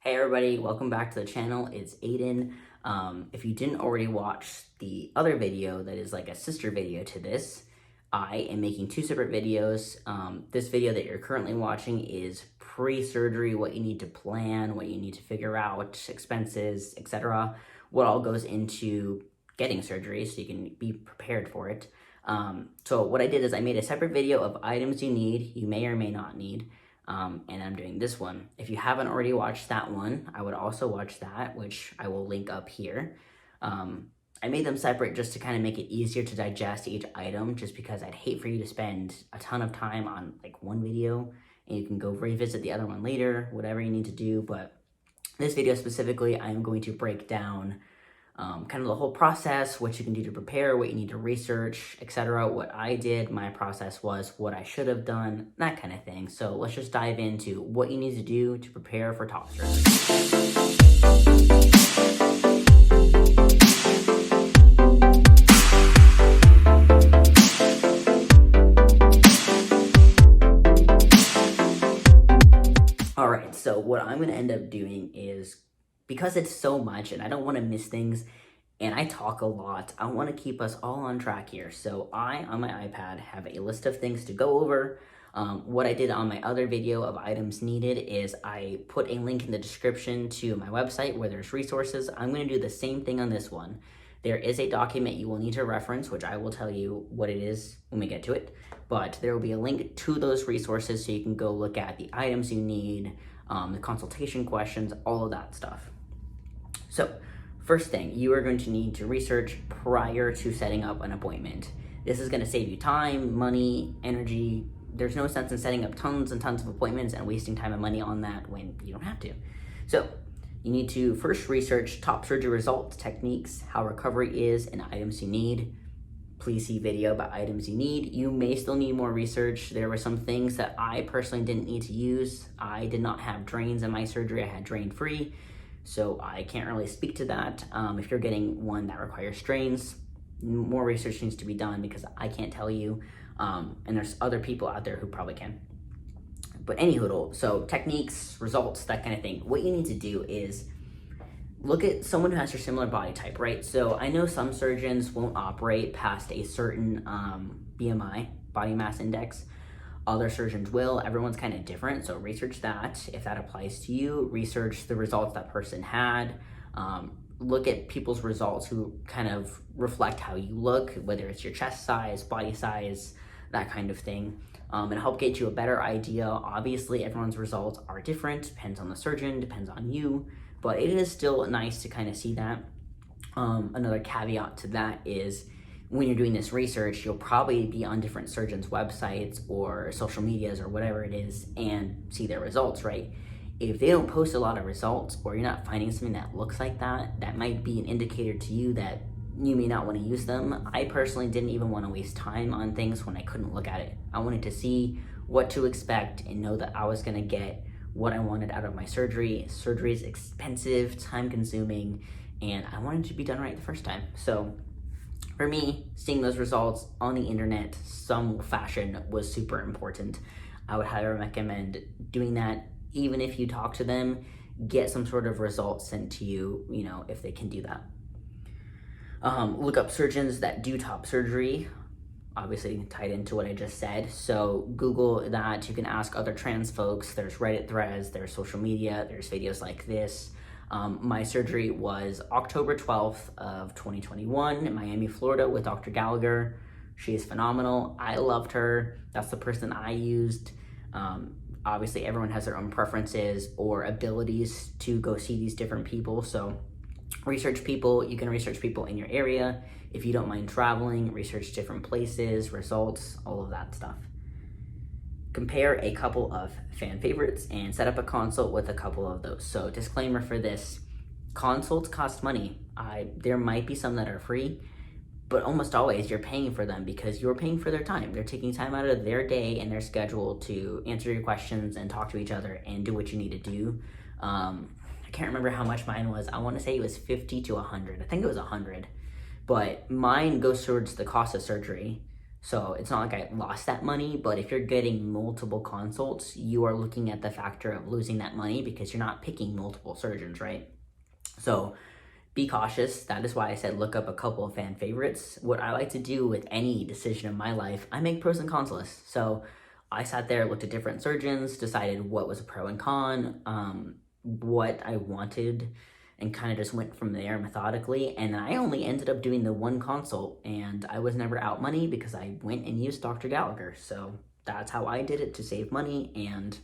Hey everybody, welcome back to the channel. It's Aiden. If you didn't already watch the other video that is like a sister video to this, I am making two separate videos. This video that you're currently watching is pre-surgery, what you need to plan, what you need to figure out, expenses, etc. What all goes into getting surgery so you can be prepared for it. So what I did is I made a separate video of items you need, you may or may not need. And I'm doing this one. If you haven't already watched that one, I would also watch that, which I will link up here. I made them separate just to kind of make it easier to digest each item, just because I'd hate for you to spend a ton of time on like one video and you can go revisit the other one later, whatever you need to do. But this video specifically, I'm going to break down kind of the whole process, what you can do to prepare, what you need to research, etc. What I did, my process was, what I should have done, that kind of thing. So let's just dive into what you need to do to prepare for top surgery. All right, so what I'm going to end up doing is, because it's so much and I don't want to miss things and I talk a lot, I want to keep us all on track here. So I, on my iPad, have a list of things to go over. What I did on my other video of items needed is I put a link in the description to my website where there's resources. I'm going to do the same thing on this one. There is a document you will need to reference, which I will tell you what it is when we get to it. But there will be a link to those resources so you can go look at the items you need, the consultation questions, all of that stuff. So, first thing, you are going to need to research prior to setting up an appointment. This is going to save you time, money, energy. There's no sense in setting up tons and tons of appointments and wasting time and money on that when you don't have to. So, you need to first research top surgery results, techniques, how recovery is, and items you need. Please see video about items you need. You may still need more research. There were some things that I personally didn't need to use. I did not have drains in my surgery. I had drain-free. So I can't really speak to that. If you're getting one that requires drains, more research needs to be done because I can't tell you. And there's other people out there who probably can. But anywho, so techniques, results, that kind of thing. What you need to do is look at someone who has your similar body type, right? So I know some surgeons won't operate past a certain BMI, body mass index. Other surgeons will. Everyone's kind of different, so research that. If that applies to you, research the results that person had. Look at people's results who kind of reflect how you look, whether it's your chest size, body size, that kind of thing, and help get you a better idea. Obviously, everyone's results are different, depends on the surgeon, depends on you, but it is still nice to kind of see that. Another caveat to that is, when you're doing this research, you'll probably be on different surgeons' websites or social medias or whatever it is and see their results, right? If they don't post a lot of results or you're not finding something that looks like that, that might be an indicator to you that you may not want to use them. I personally didn't even want to waste time on things when I couldn't look at it. I wanted to see what to expect and know that I was going to get what I wanted out of my surgery. Surgery is expensive, time-consuming, and I wanted to be done right the first time. So for me, seeing those results on the internet, some fashion, was super important. I would highly recommend doing that. Even if you talk to them, get some sort of results sent to you, if they can do that. Look up surgeons that do top surgery, obviously tied into what I just said. So Google that. You can ask other trans folks. There's Reddit threads, there's social media, there's videos like this. My surgery was October 12th of 2021 in Miami, Florida with Dr. Gallagher. She is phenomenal. I loved her. That's the person I used. Obviously, everyone has their own preferences or abilities to go see these different people. So research people. You can research people in your area. If you don't mind traveling, research different places, results, all of that stuff. Compare a couple of fan favorites and set up a consult with a couple of those. So disclaimer for this, consults cost money. There might be some that are free, but almost always you're paying for them because you're paying for their time. They're taking time out of their day and their schedule to answer your questions and talk to each other and do what you need to do. I can't remember how much mine was. I want to say it was 50 to 100. I think it was 100, but mine goes towards the cost of surgery. So it's not like I lost that money, but if you're getting multiple consults, you are looking at the factor of losing that money because you're not picking multiple surgeons, right? So be cautious. That is why I said look up a couple of fan favorites. What I like to do with any decision in my life, I make pros and cons lists. So I sat there, looked at different surgeons, decided what was a pro and con, what I wanted, and kind of just went from there methodically. And I only ended up doing the one consult, and I was never out money because I went and used Dr. Gallagher. So that's how I did it to save money and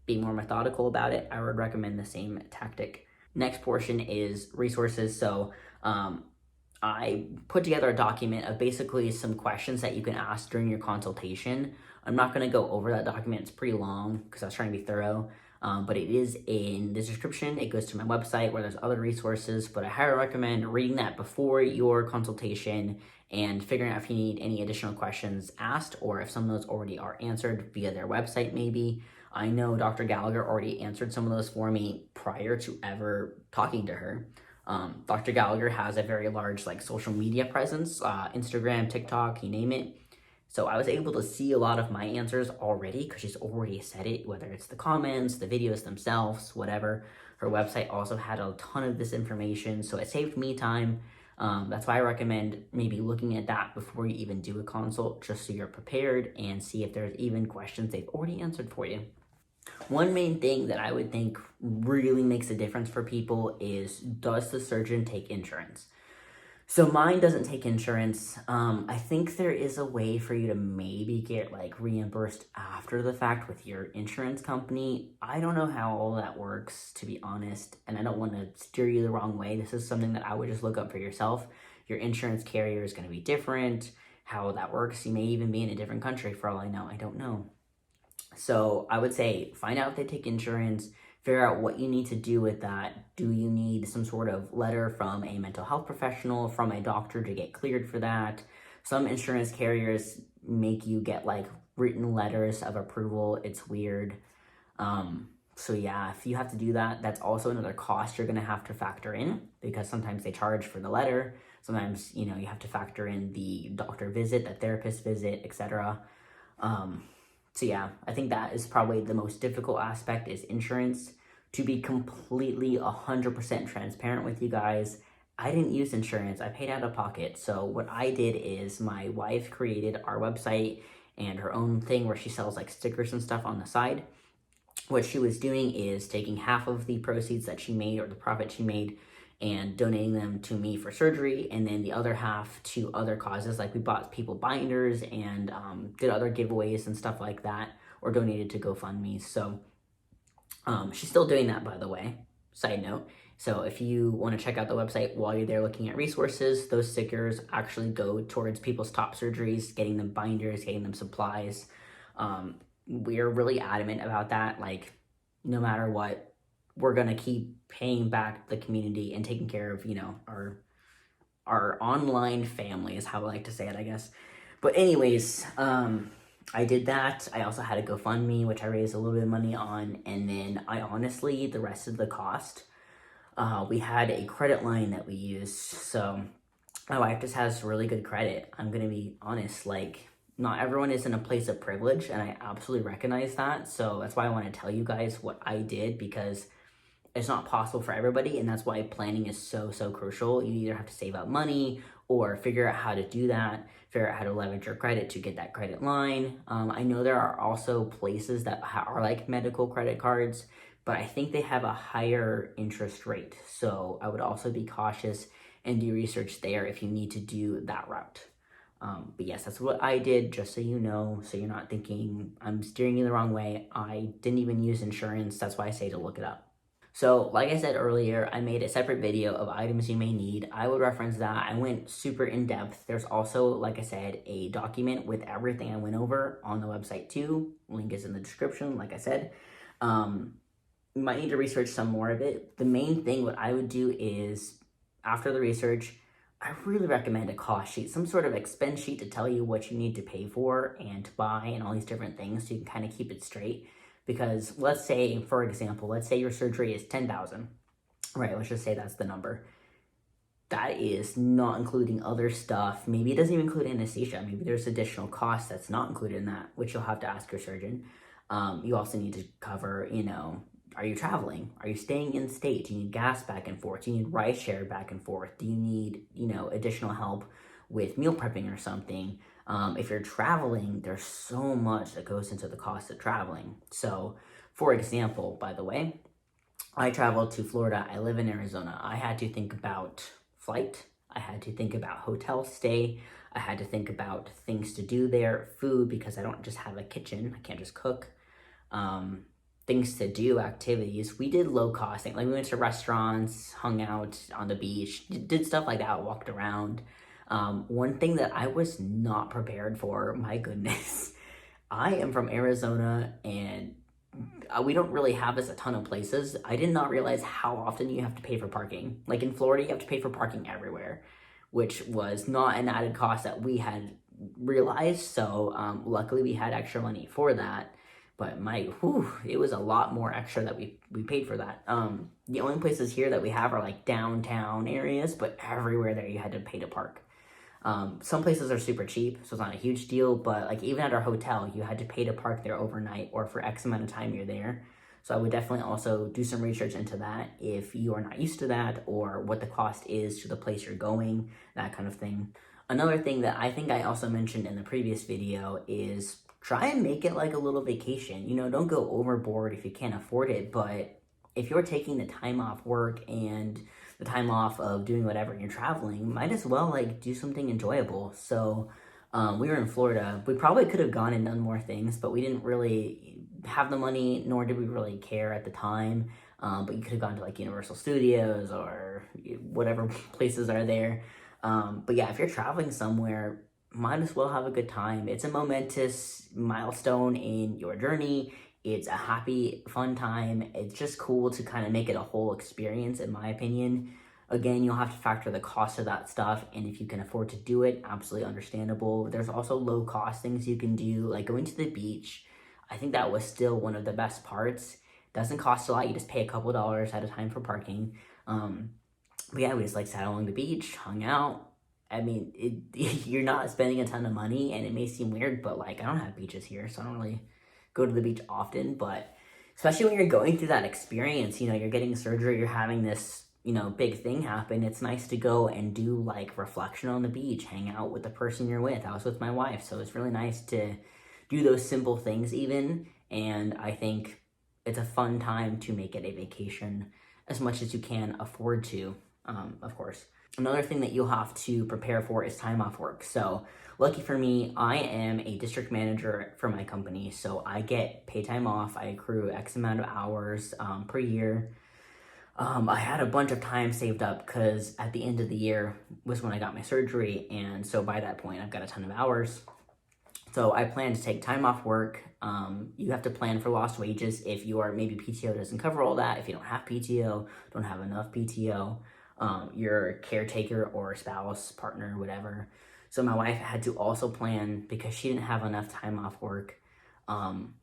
be more methodical about it. I would recommend the same tactic. Next portion is resources. So I put together a document of basically some questions that you can ask during your consultation. I'm not going to go over that document. It's pretty long because I was trying to be thorough. But it is in the description. It goes to my website where there's other resources, but I highly recommend reading that before your consultation and figuring out if you need any additional questions asked or if some of those already are answered via their website maybe. I know Dr. Gallagher already answered some of those for me prior to ever talking to her. Dr. Gallagher has a very large social media presence, Instagram, TikTok, you name it. So I was able to see a lot of my answers already because she's already said it, whether it's the comments, the videos themselves, whatever. Her website also had a ton of this information, so it saved me time. That's why I recommend maybe looking at that before you even do a consult, just so you're prepared and see if there's even questions they've already answered for you. One main thing that I would think really makes a difference for people is, does the surgeon take insurance? So mine doesn't take insurance. I think there is a way for you to maybe get reimbursed after the fact with your insurance company. I don't know how all that works, to be honest, and I don't want to steer you the wrong way. This is something that I would just look up for yourself. Your insurance carrier is going to be different. How that works, you may even be in a different country for all I know. I don't know. So I would say find out if they take insurance, figure out what you need to do with that. Do you need some sort of letter from a mental health professional, from a doctor to get cleared for that? Some insurance carriers make you get written letters of approval. It's weird. So yeah, if you have to do that, that's also another cost you're going to have to factor in because sometimes they charge for the letter. Sometimes, you have to factor in the doctor visit, the therapist visit, etc. So yeah, I think that is probably the most difficult aspect is insurance. To be completely 100% transparent with you guys, I didn't use insurance. I paid out of pocket. So what I did is my wife created our website and her own thing where she sells stickers and stuff on the side. What she was doing is taking half of the proceeds that she made or the profit she made and donating them to me for surgery, and then the other half to other causes. We bought people binders and did other giveaways and stuff like that, or donated to GoFundMe. So she's still doing that, by the way, side note. So if you want to check out the website while you're there looking at resources, those stickers actually go towards people's top surgeries, getting them binders, getting them supplies. We're really adamant about that. No matter what, we're going to keep paying back the community and taking care of, our online family is how I like to say it, I guess. But anyways, I did that. I also had a GoFundMe, which I raised a little bit of money on. And then the rest of the cost, we had a credit line that we used. So my wife just has really good credit. I'm going to be honest, not everyone is in a place of privilege, and I absolutely recognize that. So that's why I want to tell you guys what I did, because it's not possible for everybody, and that's why planning is so crucial. You either have to save up money or figure out how to do that, figure out how to leverage your credit to get that credit line. I know there are also places that are like medical credit cards, but I think they have a higher interest rate. So I would also be cautious and do research there if you need to do that route. But yes, that's what I did, just so you know, so you're not thinking I'm steering you the wrong way. I didn't even use insurance. That's why I say to look it up. So like I said earlier, I made a separate video of items you may need. I would reference that. I went super in depth. There's also, like I said, a document with everything I went over on the website too. Link is in the description, like I said. You might need to research some more of it. The main thing, what I would do is, after the research, I really recommend a cost sheet, some sort of expense sheet to tell you what you need to pay for and to buy and all these different things so you can kind of keep it straight. Because let's say, for example, your surgery is $10,000, right? Let's just say that's the number. that is not including other stuff. Maybe it doesn't even include anesthesia. Maybe there's additional costs that's not included in that, which you'll have to ask your surgeon. You also need to cover, are you traveling? Are you staying in state? Do you need gas back and forth? Do you need ride share back and forth? Do you need, additional help with meal prepping or something? If you're traveling, there's so much that goes into the cost of traveling. So, for example, by the way, I traveled to Florida. I live in Arizona. I had to think about flight. I had to think about hotel stay. I had to think about things to do there, food, because I don't just have a kitchen. I can't just cook. Things to do, activities. We did low cost things. Like we went to restaurants, hung out on the beach, did stuff like that, walked around. One thing that I was not prepared for, my goodness, I am from Arizona and we don't really have this a ton of places. I did not realize how often you have to pay for parking. Like in Florida, you have to pay for parking everywhere, which was not an added cost that we had realized. So luckily we had extra money for that. But it was a lot more extra that we paid for that. The only places here that we have are like downtown areas, but everywhere there you had to pay to park. Some places are super cheap, so it's not a huge deal, but like even at our hotel, you had to pay to park there overnight or for X amount of time you're there. So I would definitely also do some research into that if you are not used to that or what the cost is to the place you're going, that kind of thing. Another thing that I think I also mentioned in the previous video is try and make it like a little vacation. Don't go overboard if you can't afford it, but if you're taking the time off work and the time off of doing whatever and you're traveling, might as well like do something enjoyable. So we were in Florida. We probably could have gone and done more things, but we didn't really have the money, nor did we really care at the time. But you could have gone to like Universal Studios or whatever places are there. But yeah, if you're traveling somewhere, might as well have a good time. It's a momentous milestone in your journey. It's a happy, fun time. It's just cool to kind of make it a whole experience, in my opinion. Again, you'll have to factor the cost of that stuff, and if you can afford to do it, absolutely understandable. There's also low-cost things you can do, like going to the beach. I think that was still one of the best parts. Doesn't cost a lot. You just pay a couple dollars at a time for parking. But yeah, we just like sat along the beach, hung out. I mean, you're not spending a ton of money, and it may seem weird, but like I don't have beaches here, so I don't really go to the beach often. But especially when you're going through that experience, you're getting surgery, you're having this, big thing happen. It's nice to go and do like reflection on the beach, hang out with the person you're with. I was with my wife, so it's really nice to do those simple things even. And I think it's a fun time to make it a vacation as much as you can afford to, of course. Another thing that you'll have to prepare for is time off work. So lucky for me, I am a district manager for my company, so I get paid time off. I accrue X amount of hours per year. I had a bunch of time saved up because at the end of the year was when I got my surgery, and so by that point, I've got a ton of hours. So I plan to take time off work. You have to plan for lost wages if maybe PTO doesn't cover all that, if you don't have PTO, don't have enough PTO. Your caretaker or spouse, partner, whatever. So my wife had to also plan because she didn't have enough time off work.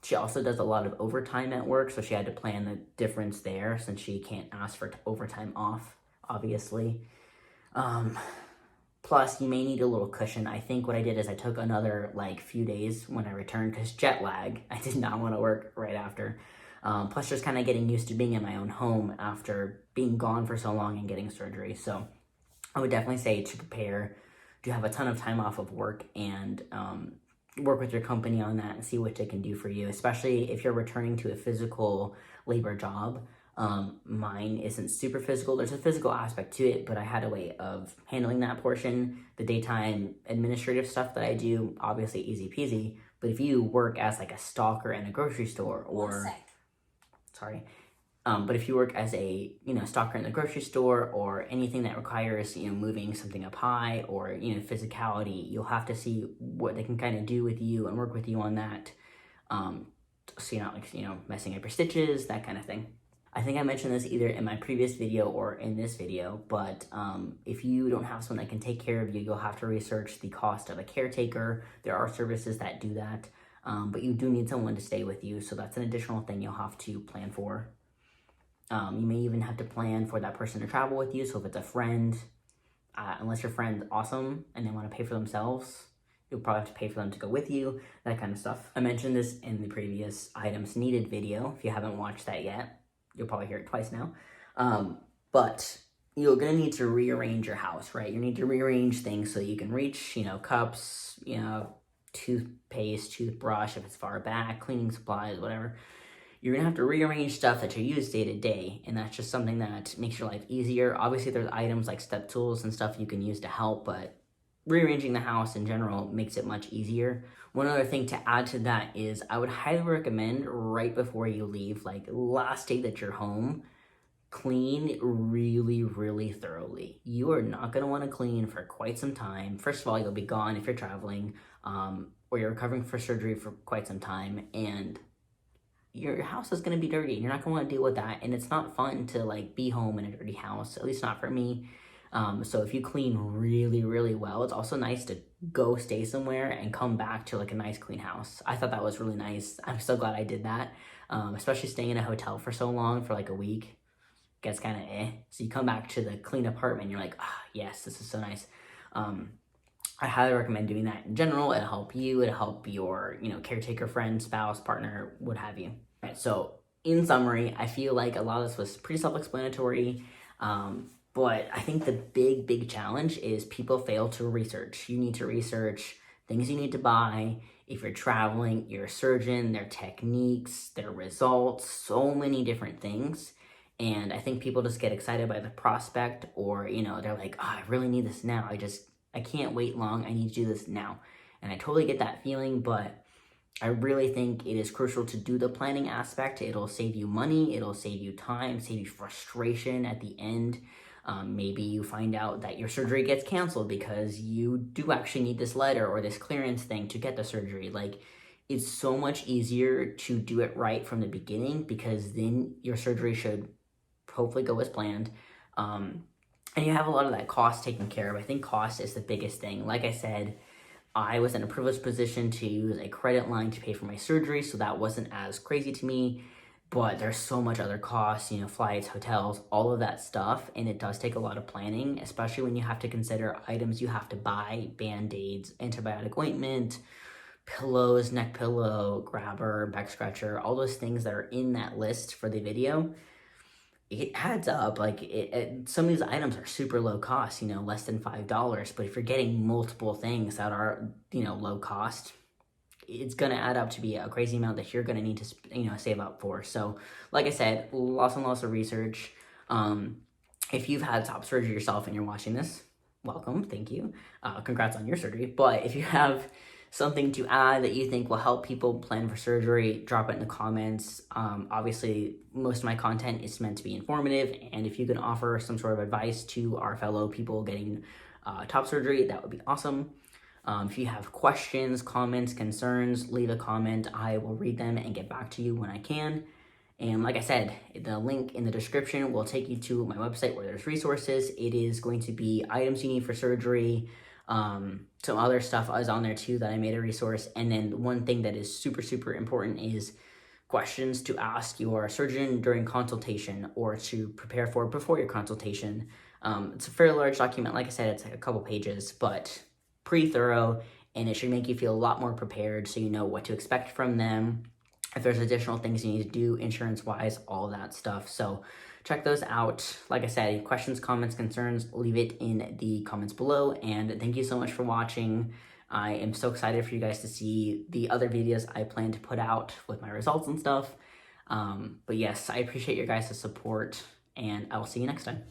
She also does a lot of overtime at work, so she had to plan the difference there since she can't ask for overtime off, obviously. Plus, you may need a little cushion. I think what I did is I took another few days when I returned because jet lag. I did not want to work right after. Plus just kind of getting used to being in my own home after being gone for so long and getting surgery. So I would definitely say to prepare, to have a ton of time off of work and work with your company on that and see what they can do for you, especially if you're returning to a physical labor job. Mine isn't super physical. There's a physical aspect to it, but I had a way of handling that portion. The daytime administrative stuff that I do, obviously easy peasy. But if you work as a stalker in a grocery store but if you work as a stalker in the grocery store or anything that requires moving something up high or physicality, you'll have to see what they can kind of do with you and work with you on that, so you're not messing up your stitches, that kind of thing. I think I mentioned this either in my previous video or in this video, but if you don't have someone that can take care of you, you'll have to research the cost of a caretaker. There are services that do that. But you do need someone to stay with you, so that's an additional thing you'll have to plan for. You may even have to plan for that person to travel with you, so if it's a friend, unless your friend's awesome and they want to pay for themselves, you'll probably have to pay for them to go with you, that kind of stuff. I mentioned this in the previous items needed video. If you haven't watched that yet, you'll probably hear it twice now. But you're gonna need to rearrange your house, right? You need to rearrange things so you can reach, cups, toothpaste, toothbrush, if it's far back, cleaning supplies, whatever. You're gonna have to rearrange stuff that you use day to day, and that's just something that makes your life easier. Obviously, there's items like step tools and stuff you can use to help, but rearranging the house in general makes it much easier. One other thing to add to that is I would highly recommend right before you leave, like last day that you're home, clean really, really thoroughly. You are not going to want to clean for quite some time. First of all, you'll be gone if you're traveling, or you're recovering for surgery for quite some time, and your house is going to be dirty, and you're not going to want to deal with that, and it's not fun to like be home in a dirty house, at least not for me. So if you clean really, really well, it's also nice to go stay somewhere and come back to like a nice clean house. I thought that was really nice. I'm so glad I did that, especially staying in a hotel for so long, for like a week. Gets kind of So you come back to the clean apartment and you're like, yes, this is so nice. I highly recommend doing that in general. It'll help you, it'll help your, caretaker, friend, spouse, partner, what have you. Right, so in summary, I feel like a lot of this was pretty self-explanatory. But I think the big challenge is people fail to research. You need to research things you need to buy. If you're traveling, your surgeon, their techniques, their results, so many different things. And I think people just get excited by the prospect, or, they're like, I really need this now. I can't wait long. I need to do this now. And I totally get that feeling, but I really think it is crucial to do the planning aspect. It'll save you money. It'll save you time, save you frustration at the end. Maybe you find out that your surgery gets canceled because you do actually need this letter or this clearance thing to get the surgery. Like, it's so much easier to do it right from the beginning, because then your surgery should hopefully go as planned. And you have a lot of that cost taken care of. I think cost is the biggest thing. Like I said, I was in a privileged position to use a credit line to pay for my surgery, so that wasn't as crazy to me. But there's so much other costs, flights, hotels, all of that stuff. And it does take a lot of planning, especially when you have to consider items you have to buy, Band-Aids, antibiotic ointment, pillows, neck pillow, grabber, back scratcher, all those things that are in that list for the video. It adds up. Like, some of these items are super low cost, less than $5. But if you're getting multiple things that are, low cost, it's going to add up to be a crazy amount that you're going to need to, save up for. So, like I said, lots and lots of research. If you've had top surgery yourself and you're watching this, welcome, thank you. Congrats on your surgery. But if you have something to add that you think will help people plan for surgery, drop it in the comments. Obviously, most of my content is meant to be informative, and if you can offer some sort of advice to our fellow people getting top surgery, that would be awesome. If you have questions, comments, concerns, leave a comment. I will read them and get back to you when I can. And like I said, the link in the description will take you to my website where there's resources. It is going to be items you need for surgery. Some other stuff is on there too that I made a resource. And then one thing that is super important is questions to ask your surgeon during consultation, or to prepare for before your consultation. It's a fairly large document. Like I said, it's like a couple pages, but pretty thorough, and it should make you feel a lot more prepared, so you know what to expect from them, if there's additional things you need to do insurance-wise, all that stuff. So check those out. Like I said, questions, comments, concerns, leave it in the comments below, and thank you so much for watching. I am so excited for you guys to see the other videos I plan to put out with my results and stuff. But yes, I appreciate your guys' support, and I will see you next time.